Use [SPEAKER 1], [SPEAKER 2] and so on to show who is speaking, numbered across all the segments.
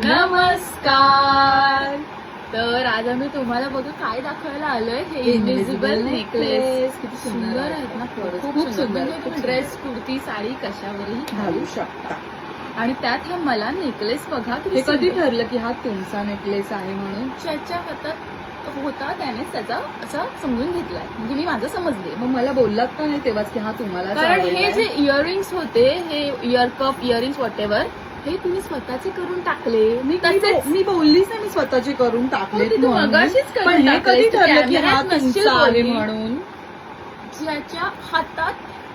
[SPEAKER 1] नमस्कार. तर आज आम्ही तुम्हाला बघा काय दाखवायला आलोय. हे इनविजिबल नेकलेस
[SPEAKER 2] किती
[SPEAKER 1] सुंदर आहेत ना. खूप सुंदर. तुम्ही ड्रेस कुर्ती साडी कशावरही
[SPEAKER 2] घालू शकता.
[SPEAKER 1] आणि त्यात हा मला नेकलेस बघा
[SPEAKER 2] हे
[SPEAKER 1] किती
[SPEAKER 2] कधी
[SPEAKER 1] सुंदर.
[SPEAKER 2] ठरलं की हा तुमचा नेकलेस आहे म्हणून?
[SPEAKER 1] त्याच्या हातात होता त्याने त्याचा असा समजून घेतलाय. म्हणजे मी माझं समजले.
[SPEAKER 2] मग मला बोललात का नाही तेव्हाच की हा तुम्हाला
[SPEAKER 1] कारण हे जे इयरिंग्स होते, हे इयर कप इयरिंग्स वॉटेवर, हे तुम्ही स्वतःचे करून टाकले.
[SPEAKER 2] मी बोललीच नाही मी स्वतःचे करून टाकले.
[SPEAKER 1] तू मगाशीच करून
[SPEAKER 2] पण हे कधी
[SPEAKER 1] टाकलेस. तू
[SPEAKER 2] ठरलं की हा
[SPEAKER 1] कॅमेऱ्यात नसशील
[SPEAKER 2] तुमचा आहे
[SPEAKER 1] बोलली.
[SPEAKER 2] म्हणून?
[SPEAKER 1] ज्याच्या हातात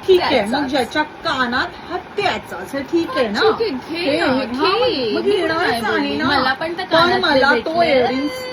[SPEAKER 2] ठीक आहे.
[SPEAKER 1] त्याचाच.
[SPEAKER 2] मग ज्याच्या कानात हा त्याचाच आहे. ठीक आहे ना.
[SPEAKER 1] ठीक आहे, घे ना, घे.
[SPEAKER 2] मग
[SPEAKER 1] मी
[SPEAKER 2] घेणारच
[SPEAKER 1] नाही
[SPEAKER 2] आहे
[SPEAKER 1] बोलली.
[SPEAKER 2] ना.
[SPEAKER 1] मला पण त्या
[SPEAKER 2] पण
[SPEAKER 1] कानातले
[SPEAKER 2] मला तो
[SPEAKER 1] भेटले.
[SPEAKER 2] इयरिंग्स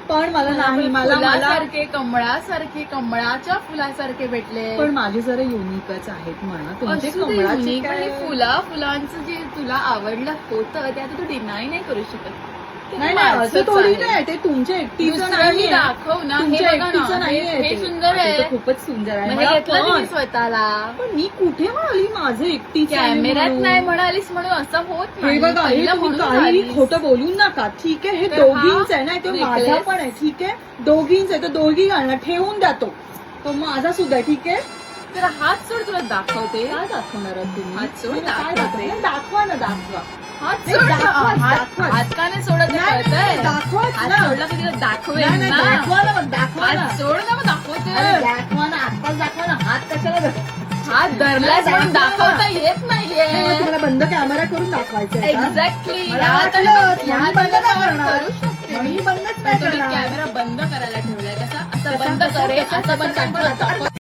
[SPEAKER 2] पण मला नाही. मला
[SPEAKER 1] फुलासारखे कमळाच्या फुलासारखे भेटले.
[SPEAKER 2] पण माझे जरा युनिकच आहेत म्हणा. तुमचे
[SPEAKER 1] असू दे,
[SPEAKER 2] कमळाचे
[SPEAKER 1] unique, पण हे
[SPEAKER 2] काय?
[SPEAKER 1] फुलांचं जे तुला आवडलं होतं ते आता तू डिनाय नाही करू शकत. ते
[SPEAKER 2] नाही नाही असं
[SPEAKER 1] माझंच
[SPEAKER 2] थोडी
[SPEAKER 1] आहे.
[SPEAKER 2] नाही. ते तुमच्या एकटीचं
[SPEAKER 1] दुसऱ्याही
[SPEAKER 2] नाहीये.
[SPEAKER 1] दाखव ना. हे
[SPEAKER 2] तुमच्या
[SPEAKER 1] बघा
[SPEAKER 2] एकटीचं
[SPEAKER 1] ना.
[SPEAKER 2] नाहीये
[SPEAKER 1] हे
[SPEAKER 2] ते.
[SPEAKER 1] सुंदर आहे.
[SPEAKER 2] ते तर खूपच सुंदर आहे.
[SPEAKER 1] मग हे
[SPEAKER 2] मला
[SPEAKER 1] घेतलं
[SPEAKER 2] पण.
[SPEAKER 1] तुम्ही स्वतःला.
[SPEAKER 2] पण मी कुठे म्हणाली माझं एकटीचं आहे
[SPEAKER 1] कॅमेऱ्यात
[SPEAKER 2] म्हणून?
[SPEAKER 1] नाही म्हणालीस म्हणून असं होत
[SPEAKER 2] हे
[SPEAKER 1] नाही.
[SPEAKER 2] बघा हे
[SPEAKER 1] पहिलं
[SPEAKER 2] तुम्ही
[SPEAKER 1] म्हणून
[SPEAKER 2] काही
[SPEAKER 1] आलीस.
[SPEAKER 2] खोटं बोलू नका. ठीक आहे. हे
[SPEAKER 1] तर हा
[SPEAKER 2] दोघींच आहे ना. तो माझा
[SPEAKER 1] necklace-
[SPEAKER 2] पण आहे. ठीक आहे. दोघींच आहे. तो दोघी घालणार. ठेवून द्या तो माझा सुद्धा आहे. ठीक आहे.
[SPEAKER 1] तर हात सोड तुला दाखवते.
[SPEAKER 2] काय दाखवणार आहात तुम्ही?
[SPEAKER 1] हात सोड,
[SPEAKER 2] मला काय
[SPEAKER 1] दाखवते.
[SPEAKER 2] दाखवणार? दाखवा ना दाखवा.
[SPEAKER 1] हात
[SPEAKER 2] नाही,
[SPEAKER 1] सोड.
[SPEAKER 2] दाखवाच,
[SPEAKER 1] हात
[SPEAKER 2] दाखवाच.
[SPEAKER 1] का नाही सोडत ते
[SPEAKER 2] नाही,
[SPEAKER 1] कळतंय.
[SPEAKER 2] नाही, दाखवाच
[SPEAKER 1] हात
[SPEAKER 2] ना.
[SPEAKER 1] सोडला की तिला दाखवेल
[SPEAKER 2] नाही, नाही,
[SPEAKER 1] ना.
[SPEAKER 2] दाखवा ना मग, दाखवा ना.
[SPEAKER 1] हात सोड ना मग दाखवते.
[SPEAKER 2] अरे दाखवा ना. आत्ताच दाखवा ना. हात कशाला
[SPEAKER 1] हात धरलाच
[SPEAKER 2] नाही,
[SPEAKER 1] पण
[SPEAKER 2] दाखवा ना.
[SPEAKER 1] दाखवता येत नाहीये.
[SPEAKER 2] नाही, तुम्हाला बंद कॅमेरा करून दाखवायचं आहे का?
[SPEAKER 1] एक्झॅक्टली.
[SPEAKER 2] मला वाटलं, म्हणून बंद नाही करणार.
[SPEAKER 1] करू शकते.
[SPEAKER 2] मी बंदच नाही
[SPEAKER 1] तुम्ही
[SPEAKER 2] करणार.
[SPEAKER 1] कॅमेरा बंद करायला ठेवलाय कसा? असं
[SPEAKER 2] कसा-
[SPEAKER 1] बंद
[SPEAKER 2] कसा-
[SPEAKER 1] करे
[SPEAKER 2] कसा-
[SPEAKER 1] असं बंद
[SPEAKER 2] कसा-
[SPEAKER 1] कर.